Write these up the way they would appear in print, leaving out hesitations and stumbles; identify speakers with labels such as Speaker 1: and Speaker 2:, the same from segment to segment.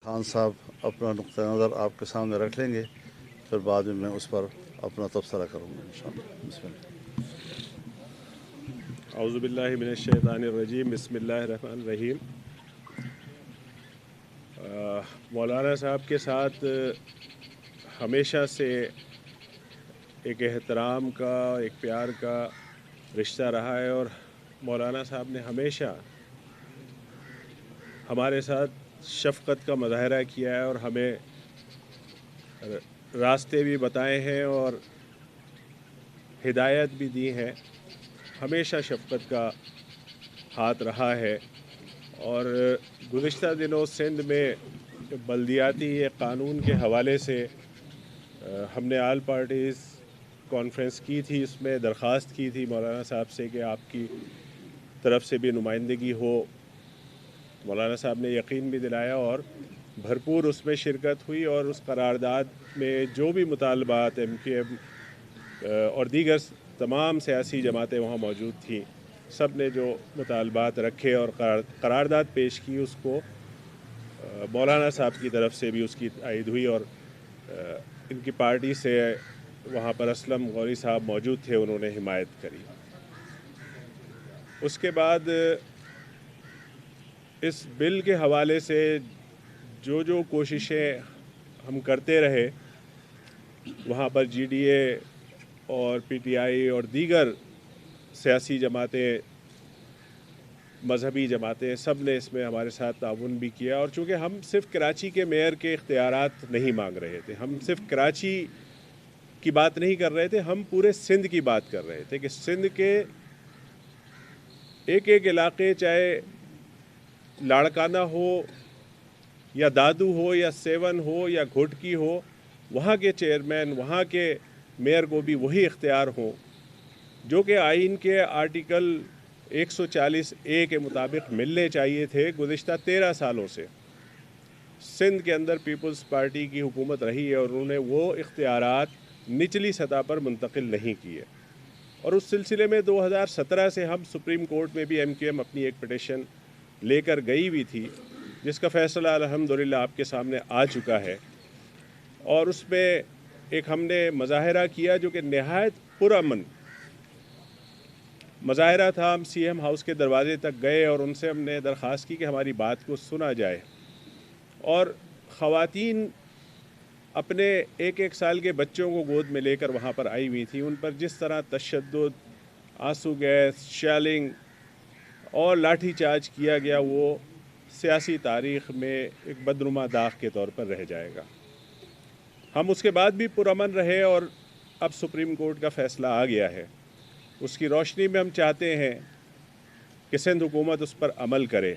Speaker 1: خان صاحب اپنا نقطہ نظر آپ کے سامنے رکھ لیں گے، پھر بعد میں اس پر اپنا تبصرہ کروں گا انشاءاللہ۔ بسم اللہ۔
Speaker 2: اعوذ باللہ من الشیطان الرجیم، بسم اللہ الرحمن الرحیم۔ مولانا صاحب کے ساتھ ہمیشہ سے ایک احترام کا، ایک پیار کا رشتہ رہا ہے، اور مولانا صاحب نے ہمیشہ ہمارے ساتھ شفقت کا مظاہرہ کیا ہے اور ہمیں راستے بھی بتائے ہیں اور ہدایت بھی دی ہیں۔ ہمیشہ شفقت کا ہاتھ رہا ہے، اور گزشتہ دنوں سندھ میں بلدیاتی قانون کے حوالے سے ہم نے آل پارٹیز کانفرنس کی تھی، اس میں درخواست کی تھی مولانا صاحب سے کہ آپ کی طرف سے بھی نمائندگی ہو۔ مولانا صاحب نے یقین بھی دلایا اور بھرپور اس میں شرکت ہوئی، اور اس قرارداد میں جو بھی مطالبات MQM اور دیگر تمام سیاسی جماعتیں وہاں موجود تھیں، سب نے جو مطالبات رکھے اور قرارداد پیش کی، اس کو مولانا صاحب کی طرف سے بھی اس کی تائید ہوئی، اور ان کی پارٹی سے وہاں پر اسلم غوری صاحب موجود تھے، انہوں نے حمایت کری۔ اس کے بعد اس بل کے حوالے سے جو کوششیں ہم کرتے رہے، وہاں پر GDA اور PTI اور دیگر سیاسی جماعتیں، مذہبی جماعتیں، سب نے اس میں ہمارے ساتھ تعاون بھی کیا، اور چونکہ ہم صرف کراچی کے میئر کے اختیارات نہیں مانگ رہے تھے، ہم صرف کراچی کی بات نہیں کر رہے تھے، ہم پورے سندھ کی بات کر رہے تھے کہ سندھ کے ایک ایک علاقے، چاہے لاڑکانہ ہو یا دادو ہو یا سیون ہو یا گھوٹکی ہو، وہاں کے چیئرمین، وہاں کے میئر کو بھی وہی اختیار ہوں جو کہ آئین کے آرٹیکل 140A کے مطابق ملنے چاہیے تھے۔ گزشتہ 13 سالوں سے سندھ کے اندر پیپلز پارٹی کی حکومت رہی ہے، اور انہوں نے وہ اختیارات نچلی سطح پر منتقل نہیں کیے، اور اس سلسلے میں 2017 سے ہم سپریم کورٹ میں بھی MQM اپنی ایک پٹیشن لے کر گئی بھی تھی، جس کا فیصلہ الحمدللہ آپ کے سامنے آ چکا ہے، اور اس میں ایک ہم نے مظاہرہ کیا جو کہ نہایت پرامن مظاہرہ تھا۔ ہم CM ہاؤس کے دروازے تک گئے اور ان سے ہم نے درخواست کی کہ ہماری بات کو سنا جائے، اور خواتین اپنے ایک ایک سال کے بچوں کو گود میں لے کر وہاں پر آئی ہوئی تھیں۔ ان پر جس طرح تشدد، آنسو گیس، شیلنگ اور لاٹھی چارج کیا گیا، وہ سیاسی تاریخ میں ایک بدنما داغ کے طور پر رہ جائے گا۔ ہم اس کے بعد بھی پرامن رہے، اور اب سپریم کورٹ کا فیصلہ آ گیا ہے۔ اس کی روشنی میں ہم چاہتے ہیں کہ سندھ حکومت اس پر عمل کرے۔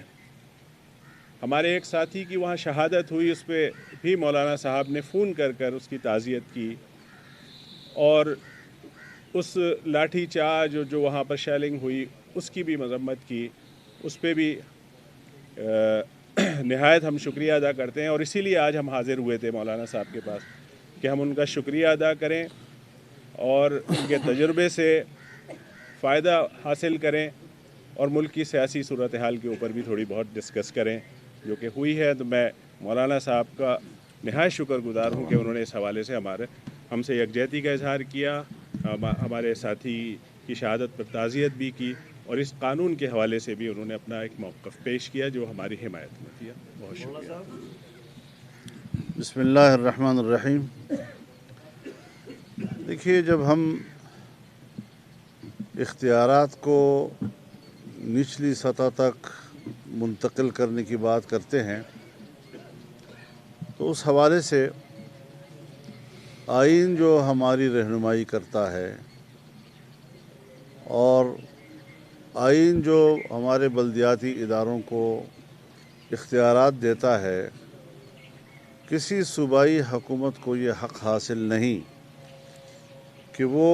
Speaker 2: ہمارے ایک ساتھی کی وہاں شہادت ہوئی، اس پہ بھی مولانا صاحب نے فون کر کر اس کی تعزیت کی، اور اس لاٹھی چارج جو وہاں پر شیلنگ ہوئی اس کی بھی مذمت کی۔ اس پہ بھی نہایت ہم شکریہ ادا کرتے ہیں، اور اسی لیے آج ہم حاضر ہوئے تھے مولانا صاحب کے پاس کہ ہم ان کا شکریہ ادا کریں اور ان کے تجربے سے فائدہ حاصل کریں، اور ملک کی سیاسی صورتحال کے اوپر بھی تھوڑی بہت ڈسکس کریں، جو کہ ہوئی ہے۔ تو میں مولانا صاحب کا نہایت شکر گزار ہوں کہ انہوں نے اس حوالے سے ہم سے یکجہتی کا اظہار کیا، ہمارے ساتھی کی شہادت پر تعزیت بھی کی، اور اس قانون کے حوالے سے بھی انہوں نے اپنا ایک موقف پیش کیا جو ہماری حمایت میں کیا۔ بہت شکریہ۔
Speaker 1: بسم اللہ الرحمن الرحیم۔ دیکھیے، جب ہم اختیارات کو نچلی سطح تک منتقل کرنے کی بات کرتے ہیں تو اس حوالے سے آئین جو ہماری رہنمائی کرتا ہے اور آئین جو ہمارے بلدیاتی اداروں کو اختیارات دیتا ہے، کسی صوبائی حکومت کو یہ حق حاصل نہیں کہ وہ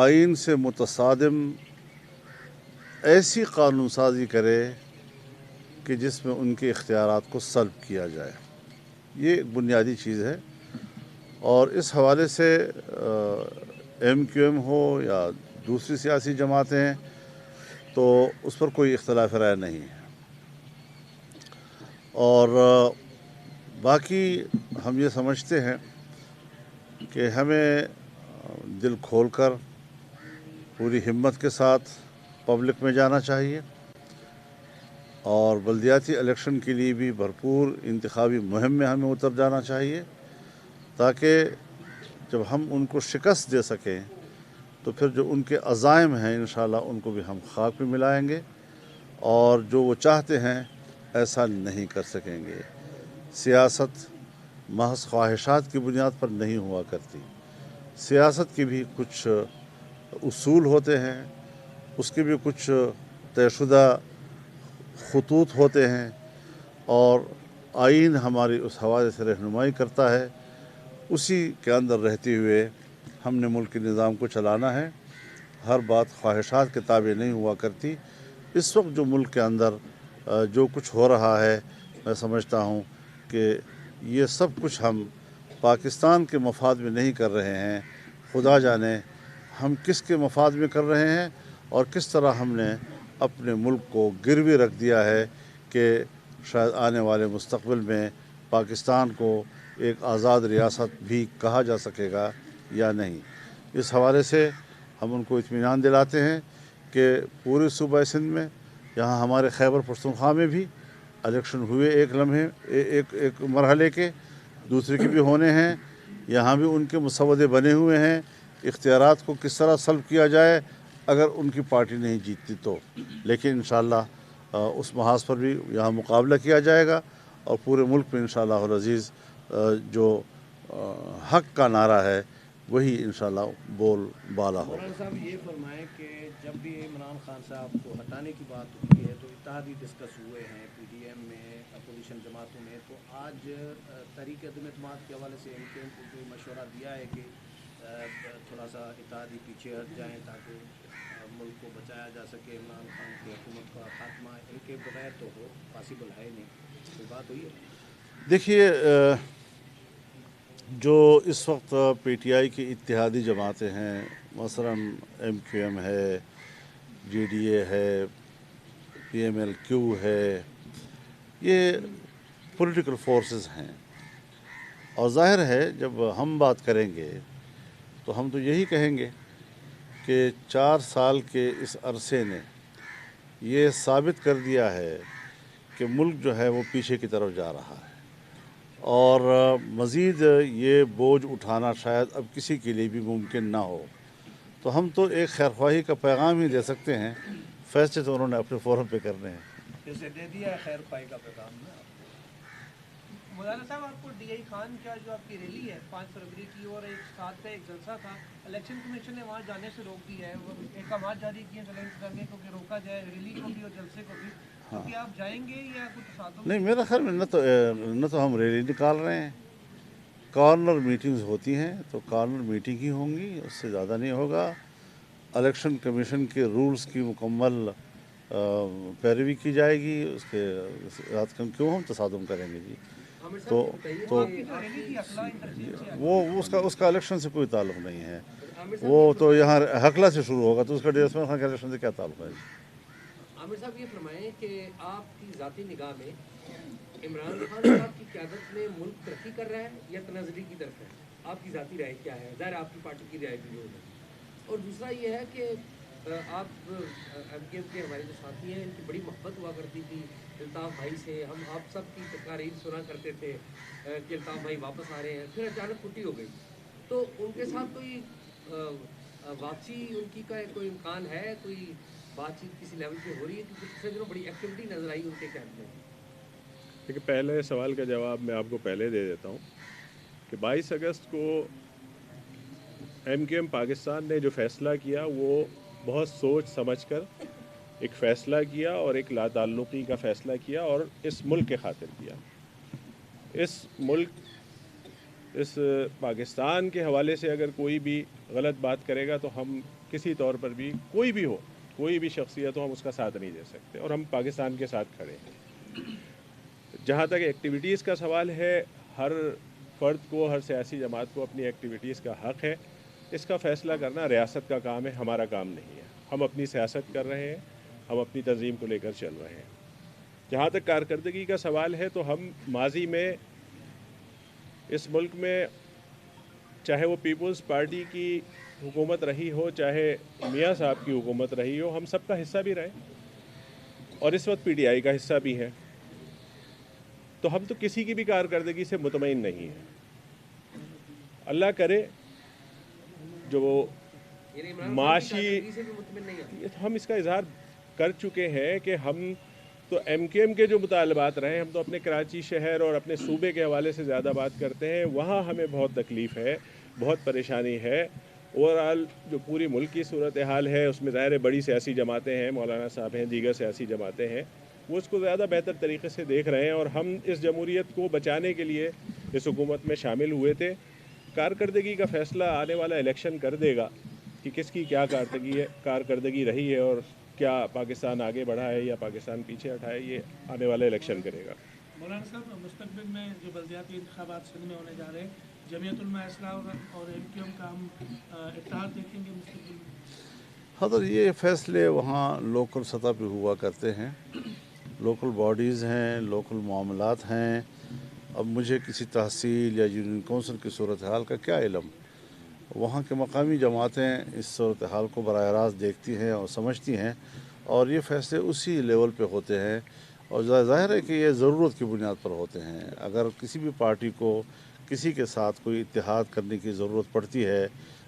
Speaker 1: آئین سے متصادم ایسی قانون سازی کرے کہ جس میں ان کے اختیارات کو سلب کیا جائے۔ یہ ایک بنیادی چیز ہے، اور اس حوالے سے MQM ہو یا دوسری سیاسی جماعتیں ہیں تو اس پر کوئی اختلاف رائے نہیں ہے۔ اور باقی ہم یہ سمجھتے ہیں کہ ہمیں دل کھول کر پوری ہمت کے ساتھ پبلک میں جانا چاہیے اور بلدیاتی الیکشن کے لیے بھی بھرپور انتخابی مہم میں ہمیں اتر جانا چاہیے تاکہ جب ہم ان کو شکست دے سکیں تو پھر جو ان کے عزائم ہیں انشاءاللہ ان کو بھی ہم خاک میں ملائیں گے اور جو وہ چاہتے ہیں ایسا نہیں کر سکیں گے۔ سیاست محض خواہشات کی بنیاد پر نہیں ہوا کرتی، سیاست کے بھی کچھ اصول ہوتے ہیں، اس کے بھی کچھ طے شدہ خطوط ہوتے ہیں اور آئین ہماری اس حوالے سے رہنمائی کرتا ہے۔ اسی کے اندر رہتے ہوئے ہم نے ملک کے نظام کو چلانا ہے۔ ہر بات خواہشات کے تابع نہیں ہوا کرتی۔ اس وقت جو ملک کے اندر جو کچھ ہو رہا ہے میں سمجھتا ہوں کہ یہ سب کچھ ہم پاکستان کے مفاد میں نہیں کر رہے ہیں، خدا جانے ہم کس کے مفاد میں کر رہے ہیں اور کس طرح ہم نے اپنے ملک کو گروی رکھ دیا ہے کہ شاید آنے والے مستقبل میں پاکستان کو ایک آزاد ریاست بھی کہا جا سکے گا یا نہیں۔ اس حوالے سے ہم ان کو اطمینان دلاتے ہیں کہ پورے صوبہ سندھ میں، یہاں ہمارے خیبر پختونخوا میں بھی الیکشن ہوئے ایک لمحے ایک مرحلے کے، دوسرے کے بھی ہونے ہیں، یہاں بھی ان کے مسودے بنے ہوئے ہیں اختیارات کو کس طرح سلب کیا جائے اگر ان کی پارٹی نہیں جیتتی تو، لیکن انشاءاللہ اس محاذ پر بھی یہاں مقابلہ کیا جائے گا اور پورے ملک میں انشاءاللہ العزیز جو حق کا نعرہ ہے وہی انشاءاللہ بول بالا ہوگا۔
Speaker 3: مولانا صاحب یہ فرمائیں کہ جب بھی عمران خان صاحب کو ہٹانے کی بات ہوئی ہے تو اتحادی ڈسکس ہوئے ہیں پی ڈی ایم میں، اپوزیشن جماعتوں میں، تو آج تحریک عدم اعتماد کے حوالے سے ایم کو کوئی مشورہ دیا ہے کہ تھوڑا سا اتحادی پیچھے ہٹ جائیں تاکہ ملک کو بچایا جا سکے، عمران خان کی حکومت کا خاتمہ ان کے بغیر تو ہو پاسبل ہے نہیں، کوئی بات ہوئی ہے؟
Speaker 1: دیکھیے جو اس وقت پی ٹی آئی کی اتحادی جماعتیں ہیں، مثلا ایم کیو ایم ہے، جے ڈی اے ہے، پی ایم ایل کیو ہے، یہ پولیٹیکل فورسز ہیں اور ظاہر ہے جب ہم بات کریں گے تو ہم تو یہی کہیں گے کہ 4 سال کے اس عرصے نے یہ ثابت کر دیا ہے کہ ملک جو ہے وہ پیچھے کی طرف جا رہا ہے اور مزید یہ بوجھ اٹھانا شاید اب کسی کے لیے بھی ممکن نہ ہو، تو ہم تو ایک خیرخواہی کا پیغام ہی دے سکتے ہیں، فیصلے تو انہوں نے اپنے فورم پہ کرنے ہیں۔
Speaker 3: جیسے دے دیا ہے خیر خواہی کا پیغام نا۔
Speaker 4: مولانا صاحب آپ کو ڈی آئی خان کا جو آپ کی ریلی ہے 5 فروری کی اور ایک ساتھ کا ایک جلسہ تھا، الیکشن کمیشن نے وہاں جانے سے روک دیا ہے، وہ احکامات جاری کیے ضلع انتظامیہ کو کہ روکا جائے ریلی کو بھی اور جلسے کو بھی، تو کیا آپ جائیں گے یا کچھ تصادم؟
Speaker 1: نہیں، میرا خیال میں نہ تو ہم ریلی نکال رہے ہیں، کارنر میٹنگز ہوتی ہیں تو کارنر میٹنگ ہی ہوں گی، اس سے زیادہ نہیں ہوگا۔ الیکشن کمیشن کے رولز کی مکمل پیروی کی جائے گی، اس کے ساتھ کیوں ہم تصادم کریں گے جی؟ تو وہ اس کا الیکشن سے کوئی تعلق نہیں ہے، وہ تو یہاں حقلہ سے شروع ہوگا تو اس کا ڈی ایس خان کے الیکشن سے کیا تعلق ہے؟
Speaker 3: عامر صاحب یہ فرمائیں کہ آپ کی ذاتی نگاہ میں عمران خان صاحب کی قیادت میں ملک ترقی کر رہا ہے یا تنازلی کی طرف ہے؟ آپ کی ذاتی رائے کیا ہے؟ ظاہر آپ کی پارٹی کی رائے بھی ہے، اور دوسرا یہ ہے کہ آپ ایم کیو کے ہمارے جو ساتھی ہیں ان کی بڑی محبت ہوا کرتی تھی الطاف بھائی سے، ہم آپ سب کی تقاریر سنا کرتے تھے کہ الطاف بھائی واپس آ رہے ہیں، پھر اچانک چھٹی ہو گئی، تو ان کے ساتھ کوئی واپسی ان کی کا کوئی امکان ہے؟ کوئی بات چیت کسی لیول پہ ہو رہی ہے؟ کیونکہ پچھلے دنوں بڑی ایکٹیویٹی نظر آئی ان کے کیمپ میں۔
Speaker 2: دیکھیے، پہلے سوال کا جواب میں آپ کو پہلے دے دیتا ہوں کہ 22 اگست کو ایم کیو ایم پاکستان نے جو فیصلہ کیا وہ بہت سوچ سمجھ کر ایک فیصلہ کیا اور ایک لا تعلقی کا فیصلہ کیا اور اس ملک کے خاطر کیا۔ اس ملک، اس پاکستان کے حوالے سے اگر کوئی بھی غلط بات کرے گا تو ہم کسی طور پر بھی، کوئی بھی ہو، کوئی بھی شخصیت ہو، ہم اس کا ساتھ نہیں دے سکتے اور ہم پاکستان کے ساتھ کھڑے ہیں۔ جہاں تک ایکٹیویٹیز کا سوال ہے، ہر فرد کو، ہر سیاسی جماعت کو اپنی ایکٹیویٹیز کا حق ہے، اس کا فیصلہ کرنا ریاست کا کام ہے، ہمارا کام نہیں ہے۔ ہم اپنی سیاست کر رہے ہیں، ہم اپنی تنظیم کو لے کر چل رہے ہیں۔ جہاں تک کارکردگی کا سوال ہے تو ہم ماضی میں اس ملک میں چاہے وہ پیپلز پارٹی کی حکومت رہی ہو, چاہے میاں صاحب کی حکومت رہی ہو, ہم سب کا حصہ بھی رہے اور اس وقت پی ٹی آئی کا حصہ بھی ہے. تو ہم تو کسی کی بھی کارکردگی سے مطمئن نہیں ہیں. اللہ کرے جو وہ
Speaker 3: یعنی عمران خان کی
Speaker 2: معاشی,
Speaker 3: کارکردگی سے بھی مطمئن نہیں آپ.
Speaker 2: ہم اس کا اظہار کر چکے ہیں کہ ہم تو ایم کیو ایم کے جو مطالبات رہے, ہم تو اپنے کراچی شہر اور اپنے صوبے کے حوالے سے زیادہ بات کرتے ہیں. وہاں ہمیں بہت تکلیف ہے, بہت پریشانی ہے. اوورآل جو پوری ملک کی صورتحال ہے اس میں ظاہر بڑی سیاسی جماعتیں ہیں, مولانا صاحب ہیں, دیگر سیاسی جماعتیں ہیں, وہ اس کو زیادہ بہتر طریقے سے دیکھ رہے ہیں. اور ہم اس جمہوریت کو بچانے کے لیے اس حکومت میں شامل ہوئے تھے. کارکردگی کا فیصلہ آنے والا الیکشن کر دے گا کہ کس کی کیا کارکردگی رہی ہے اور کیا پاکستان آگے بڑھا ہے یا پاکستان پیچھے ہٹا ہے. یہ آنے والا الیکشن کرے گا.
Speaker 5: مولانا صاحب, مستقبل میں جو بلدیاتی انتخابات سندھ میں ہونے جا رہے ہیں, جمعیت علماء اسلام اور ایم کیو ایم کا ہم اتحاد دیکھیں گے مستقبل میں؟
Speaker 1: حضرت یہ فیصلے وہاں لوکل سطح پہ ہوا کرتے ہیں, لوکل باڈیز ہیں, لوکل معاملات ہیں. اب مجھے کسی تحصیل یا یونین کونسل کی صورتحال کا کیا علم؟ وہاں کے مقامی جماعتیں اس صورتحال کو براہ راست دیکھتی ہیں اور سمجھتی ہیں, اور یہ فیصلے اسی لیول پہ ہوتے ہیں. اور ظاہر ہے کہ یہ ضرورت کی بنیاد پر ہوتے ہیں. اگر کسی بھی پارٹی کو کسی کے ساتھ کوئی اتحاد کرنے کی ضرورت پڑتی ہے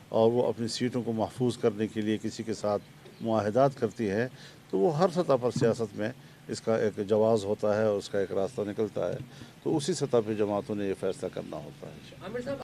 Speaker 1: اور وہ اپنی سیٹوں کو محفوظ کرنے کے لیے کسی کے ساتھ معاہدات کرتی ہے, تو وہ ہر سطح پر سیاست میں اس کا ایک جواز ہوتا ہے اور اس کا ایک راستہ نکلتا ہے. تو اسی سطح پہ جماعتوں نے یہ فیصلہ کرنا ہوتا ہے.
Speaker 3: عامر صاحب